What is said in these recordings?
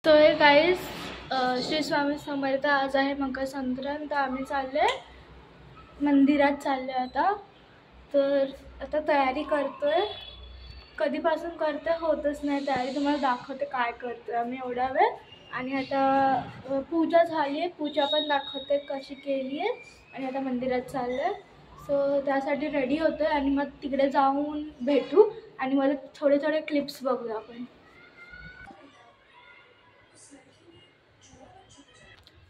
तो गाईस श्री स्वामी समर्थ आज आहे मकर संक्रांत. आम्ही चालले मंदिरात चालले आता. तर आता तयारी करतोय. कधीपासून करते होतच नाही तयारी. तुम्हाला दाखवते काय करतोय आम्ही एवढा वेळ. आणि आता पूजा झाली आहे. पूजा पण दाखवते कशी केली आहे. आणि आता मंदिरात चालले. सो त्यासाठी रेडी होतोय आणि मग तिकडे जाऊन भेटू आणि मग थोडे थोडे क्लिप्स बघू आपण.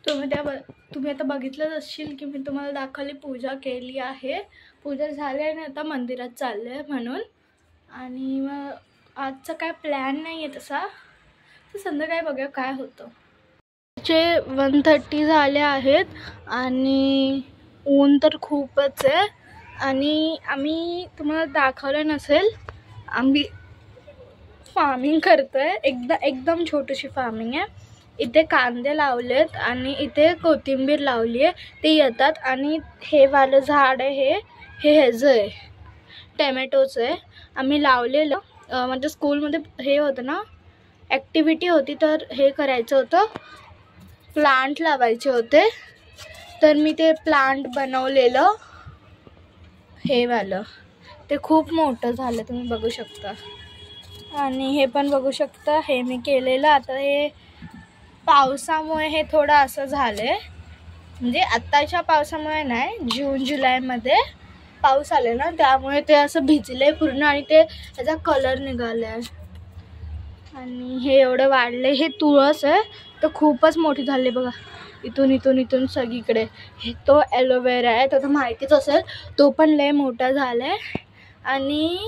तुम्ही आता बघितलंच असशील की मी तुम्हाला दाखवली पूजा केली आहे. पूजा झाली आणि आता मंदिरात चालले आहे म्हणून. आणि मग आजचा काय प्लॅन नाही आहे तसा. तर संध्याकाळी बघूया काय होतं. 1:30 झाले आहेत आणि ऊन तर खूपच आहे. आणि आम्ही तुम्हाला दाखवलं नसेल आम्ही फार्मिंग करतोय. एकदम छोटीशी फार्मिंग आहे. इथे कांदे लावलेत आणि इथे कोथिंबीर लावली आहे. ते येतात आणि हे वालं झाड आहे हे ह्याचं आहे टॅमॅटोचं आहे. आम्ही लावलेलं म्हणजे स्कूलमध्ये हे होतं ना ॲक्टिव्हिटी होती तर हे करायचं होतं. प्लांट लावायचे होते तर मी ते प्लांट बनवलेलं हे वालं. ते खूप मोठं झालं तुम्ही बघू शकता. आणि हे पण बघू शकता हे मी केलेलं. आता हे पावसामुळे हे थोडं असं झालंय. म्हणजे आत्ताच्या पावसामुळे नाही, जून जुलैमध्ये पाऊस आले ना त्यामुळे ते असं भिजले पूर्ण आणि ते त्याचा कलर निघालाय. आणि हे एवढं वाढले. हे तुळस आहे तर खूपच मोठी झाली बघा. इथून इथून इथून सगळीकडे. हे तो ॲलोवेरा आहे तर माहितीच असेल. तो पण लय मोठा झालाय. आणि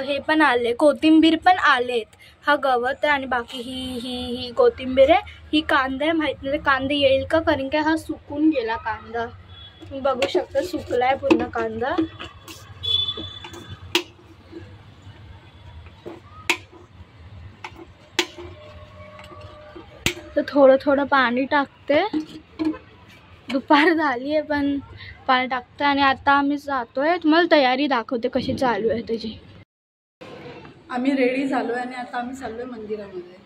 हे पण आले कोथिंबीर पण आलेत. हा गवत आहे आणि बाकी ही कोथिंबीर आहे. ही कांदा आहे. माहीत नाही कांदा येईल का कारण की हा सुकून गेला कांदा. तुम्ही बघू शकता सुकलाय पूर्ण कांदा. तर थोडं थोडं पाणी टाकते. दुपार झाली आहे पण पाणी टाकते. आणि आता आम्ही जातोय. तुम्हाला तयारी दाखवते कशी चालू आहे त्याची. आम्ही रेडी झालोय आणि आता आम्ही चाललोय मंदिरामध्ये.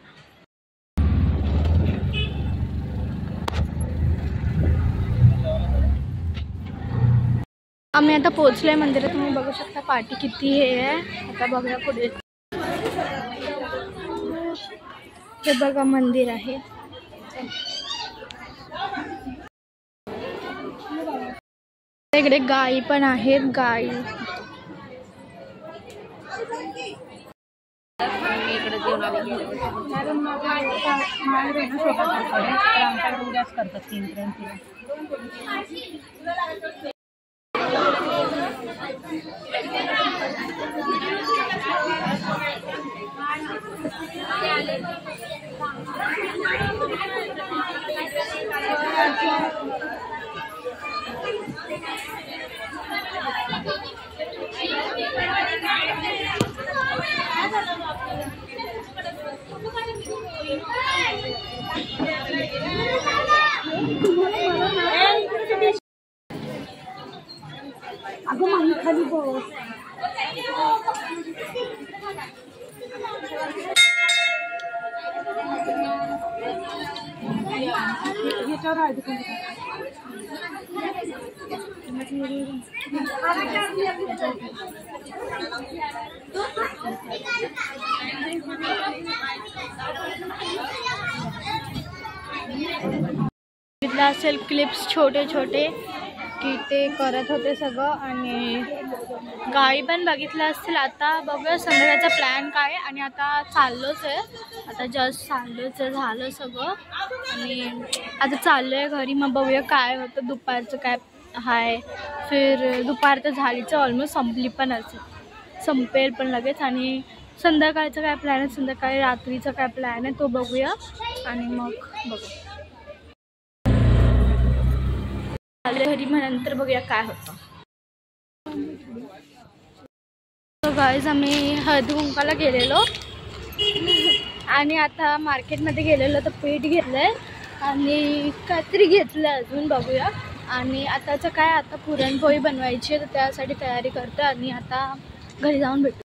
आम्ही आता पोहोचलोय मंदिरात. तुम्ही बघू शकता पाठी किती हे आहे. आता बघा पुढे. हे बघा मंदिर आहे. इकडे गाई पण आहेत. गाई अगं माही खाली बस. बघितलं असेल क्लिप्स छोटे छोटे की ते करत होते सगळं. आणि गाई पण बघितलं असतील. आता बघूया संध्याकाळचा प्लॅन काय. आणि आता चाललोच आहे. आता जस्ट चाललोच आहे. झालं सगळं आणि आता चाललो आहे घरी. मग बघूया काय होतं. दुपारचं काय आहे. फिर दुपार तर झालीच ऑलमोस्ट. संपली पण असेल. संपेल पण लगेच. आणि संध्याकाळचं काय प्लॅन आहे. संध्याकाळी रात्रीचा काय प्लॅन आहे तो बघूया आणि मग बघू घरी. मग नंतर बघूया काय होतं. गाईज आम्ही हळदी कुंकाला गेलेलो आणि आता मार्केटमध्ये गेलेलो तर पीठ घेतलंय आणि कात्री घेतलं अजून बघूया. आणि आताचं काय आता पुरणपोळी बनवायची आहे तर त्यासाठी तयारी करतो आणि आता घरी जाऊन भेटू.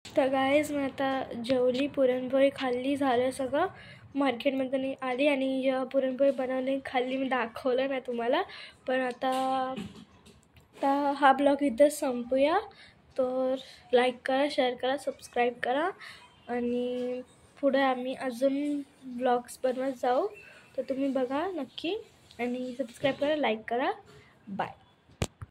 तर गाईज मी आता जेवली, पुरणपोळी खाल्ली, झालं सगळं. मार्केटमध्ये आली आणि जेव्हा पुरणपोळी बनवली खाल्ली, मी दाखवलं नाही तुम्हाला. पण आता हा ब्लॉग इथंच संपूया. तर लाईक करा, शेअर करा, सबस्क्राईब करा आणि पुढे आम्ही अजून ब्लॉग्स बनवत जाऊ. तर तुम्ही बघा नक्की आणि सबस्क्राईब करा, लाईक करा. बाय.